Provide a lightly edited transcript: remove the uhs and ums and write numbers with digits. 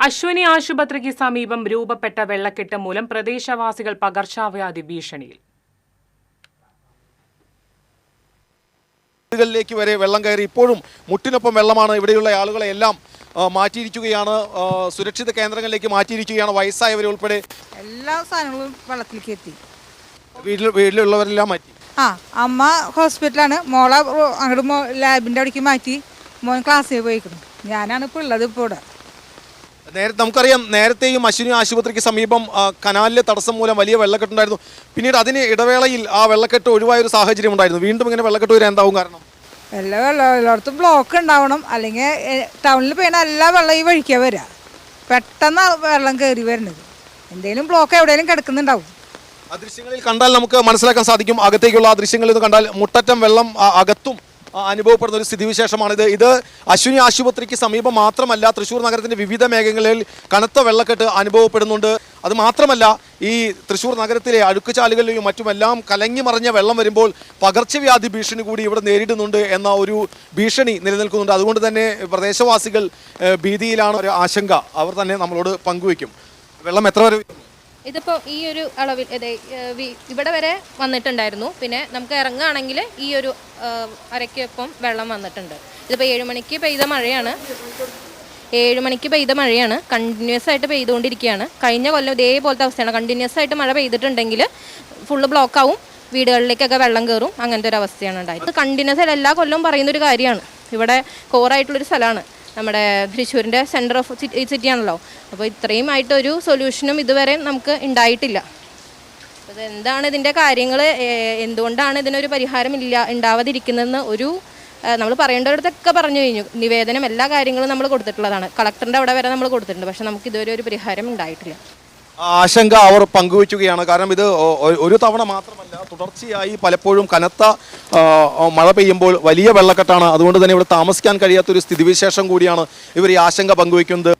അശ്വനി ആശുപത്രിക്ക് സമീപം രൂപപ്പെട്ട വെള്ളക്കെട്ട് മൂലം പ്രദേശവാസികൾ പകർച്ചവ്യാധി ഭീഷണിയിൽ. ിലേക്ക് വരെ വെള്ളം കയറി ഇപ്പോഴും മുട്ടിനൊപ്പം വെള്ളമാണ്. ഇവിടെയുള്ള ആളുകളെ എല്ലാം മാറ്റിയിരിക്കുകയാണ്, സുരക്ഷിത കേന്ദ്രങ്ങളിലേക്ക് മാറ്റിയിരിക്കുകയാണ്. വയസ്സായവരെ ഉൾപ്പെടെ എല്ലാ സാധനങ്ങളും വെള്ളത്തിലേക്ക് എത്തി. വീട്ടിലുള്ളവരെല്ലാം മാറ്റി. അമ്മ ഹോസ്പിറ്റലാണ്, മോളെ അങ്ങോട്ട് ലാബിൻ്റെ അവിടേക്ക് മാറ്റി, മോൻ ക്ലാസ്സിൽ പോയിക്കണം. ഞാനാണ് ഇപ്പോൾ ഉള്ളത്. ഇപ്പോൾ ഇവിടെ നമുക്കറിയാം, നേരത്തെയും അശ്വിനി ആശുപത്രിക്ക് സമീപം കനാലിലെ തടസ്സം മൂലം വലിയ വെള്ളക്കെട്ടുണ്ടായിരുന്നു. പിന്നീട് അതിന് ഇടവേളയിൽ ആ വെള്ളക്കെട്ട് ഒഴിവായൊരു സാഹചര്യം ഉണ്ടായിരുന്നു. വീണ്ടും ഇങ്ങനെ വെള്ളക്കെട്ട് വരാൻ എന്താവും കാരണം? എല്ലായിടത്തും ബ്ലോക്ക് ഉണ്ടാവണം, അല്ലെങ്കിൽ ടൗണിൽ പോയണ എല്ലാ വെള്ളം ഈ വഴിക്കാണ് വരിക. പെട്ടെന്ന് വെള്ളം കയറി വരുന്നത്, എന്തെങ്കിലും ബ്ലോക്ക് എവിടെയെങ്കിലും കിടക്കുന്നുണ്ടാവും. ആ ദൃശ്യങ്ങളിൽ കണ്ടാൽ നമുക്ക് മനസ്സിലാക്കാൻ സാധിക്കും. അകത്തേക്കുള്ള ആ ദൃശ്യങ്ങളിൽ നിന്ന് കണ്ടാൽ മുട്ടറ്റം വെള്ളം അകത്തും അനുഭവപ്പെടുന്ന ഒരു സ്ഥിതിവിശേഷമാണിത്. ഇത് അശ്വിനി ആശുപത്രിക്ക് സമീപം മാത്രമല്ല, തൃശ്ശൂർ നഗരത്തിൻ്റെ വിവിധ മേഖലകളിൽ കനത്ത വെള്ളക്കെട്ട് അനുഭവപ്പെടുന്നുണ്ട്. അത് മാത്രമല്ല, ഈ തൃശ്ശൂർ നഗരത്തിലെ അഴുക്കുചാലുകളിലും മറ്റുമെല്ലാം കലങ്ങി മറിഞ്ഞ വെള്ളം വരുമ്പോൾ പകർച്ചവ്യാധി ഭീഷണി കൂടി ഇവിടെ നേരിടുന്നുണ്ട് എന്ന ഒരു ഭീഷണി നിലനിൽക്കുന്നുണ്ട്. അതുകൊണ്ട് തന്നെ പ്രദേശവാസികൾ ഭീതിയിലാണ്. ഒരു ആശങ്ക അവർ തന്നെ നമ്മളോട് പങ്കുവയ്ക്കും. വെള്ളം എത്ര വരെ? ഇതിപ്പോൾ ഈ ഒരു അളവിൽ ഇവിടെ വരെ വന്നിട്ടുണ്ടായിരുന്നു. പിന്നെ നമുക്ക് ഇറങ്ങുകയാണെങ്കിൽ ഈ ഒരു അരയ്ക്കൊപ്പം വെള്ളം വന്നിട്ടുണ്ട്. ഇതിപ്പോൾ 7 മണിക്ക് പെയ്ത മഴയാണ്. 7 മണിക്ക് പെയ്ത മഴയാണ്, കണ്ടിന്യൂസ് ആയിട്ട് പെയ്തുകൊണ്ടിരിക്കുകയാണ്. കഴിഞ്ഞ കൊല്ലം ഇതേപോലത്തെ അവസ്ഥയാണ്. കണ്ടിന്യൂസ് ആയിട്ട് മഴ പെയ്തിട്ടുണ്ടെങ്കിൽ ഫുള്ള് ബ്ലോക്കാവും, വീടുകളിലേക്കൊക്കെ വെള്ളം കയറും. അങ്ങനത്തെ ഒരു അവസ്ഥയാണ് ഉണ്ടായത്. കണ്ടിന്യൂസ് ആയിട്ട് എല്ലാ കൊല്ലവും പറയുന്നൊരു കാര്യമാണ്. ഇവിടെ കോറായിട്ടുള്ളൊരു സ്ഥലമാണ്, നമ്മുടെ തൃശ്ശൂരിൻ്റെ സെൻറ്റർ ഓഫ് സിറ്റിയാണല്ലോ. അപ്പോൾ ഇത്രയും ആയിട്ടൊരു സൊല്യൂഷനും ഇതുവരെ നമുക്ക് ഉണ്ടായിട്ടില്ല. അപ്പോൾ എന്താണ് ഇതിൻ്റെ കാര്യങ്ങൾ, എന്തുകൊണ്ടാണ് ഇതിനൊരു പരിഹാരം ഉണ്ടാവാതിരിക്കുന്നതെന്ന് നമ്മൾ പറയേണ്ടവരടുത്തൊക്കെ പറഞ്ഞു കഴിഞ്ഞു. നിവേദനം എല്ലാ കാര്യങ്ങളും നമ്മൾ കൊടുത്തിട്ടുള്ളതാണ്. കളക്ടറിൻ്റെ അവിടെ വരെ നമ്മൾ കൊടുത്തിട്ടുണ്ട്. പക്ഷേ നമുക്ക് ഇതുവരെ ഒരു പരിഹാരം ഉണ്ടായിട്ടില്ല. ആശങ്ക അവർ പങ്കുവയ്ക്കുകയാണ്. കാരണം ഇത് ഒരു തവണ മാത്രമല്ല, തുടർച്ചയായി പലപ്പോഴും കനത്ത മഴ പെയ്യുമ്പോൾ വലിയ വെള്ളക്കെട്ടാണ്. അതുകൊണ്ട് തന്നെ ഇവിടെ താമസിക്കാൻ കഴിയാത്തൊരു സ്ഥിതിവിശേഷം കൂടിയാണ് ഇവർ ഈ ആശങ്ക പങ്കുവയ്ക്കുന്നത്.